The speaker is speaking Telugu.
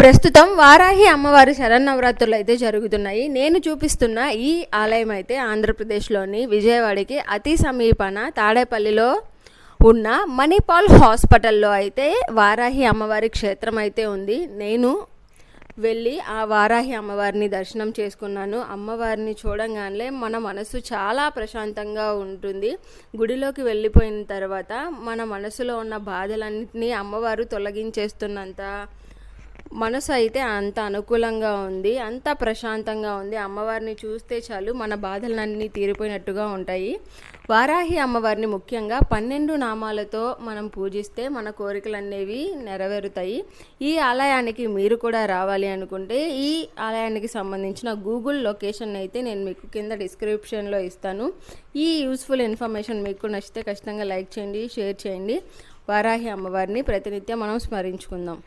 ప్రస్తుతం వారాహి అమ్మవారి శరన్నవరాత్రులు అయితే జరుగుతున్నాయి. నేను చూపిస్తున్న ఈ ఆలయం అయితే ఆంధ్రప్రదేశ్లోని విజయవాడకి అతి సమీపన తాడేపల్లిలో ఉన్న మణిపాల్ హాస్పిటల్లో అయితే వారాహి అమ్మవారి క్షేత్రం అయితే ఉంది. నేను వెళ్ళి ఆ వారాహి అమ్మవారిని దర్శనం చేసుకున్నాను. అమ్మవారిని చూడంగానే మన మనసు చాలా ప్రశాంతంగా ఉంటుంది. గుడిలోకి వెళ్ళిపోయిన తర్వాత మన మనసులో ఉన్న బాధలన్నింటినీ అమ్మవారు తొలగించేస్తున్నంత మనసు అయితే అంత అనుకూలంగా ఉంది, అంత ప్రశాంతంగా ఉంది. అమ్మవారిని చూస్తే చాలు మన బాధలన్నీ తీరిపోయినట్టుగా ఉంటాయి. వారాహి అమ్మవారిని ముఖ్యంగా 12 నామాలతో మనం పూజిస్తే మన కోరికలు అనేవి నెరవేరుతాయి. ఈ ఆలయానికి మీరు కూడా రావాలి అనుకుంటే ఈ ఆలయానికి సంబంధించిన గూగుల్ లొకేషన్ అయితే నేను మీకు కింద డిస్క్రిప్షన్లో ఇస్తాను. ఈ యూస్ఫుల్ ఇన్ఫర్మేషన్ మీకు నచ్చితే ఖచ్చితంగా లైక్ చేయండి, షేర్ చేయండి. వారాహి అమ్మవారిని ప్రతినిత్యం మనం స్మరించుకుందాం.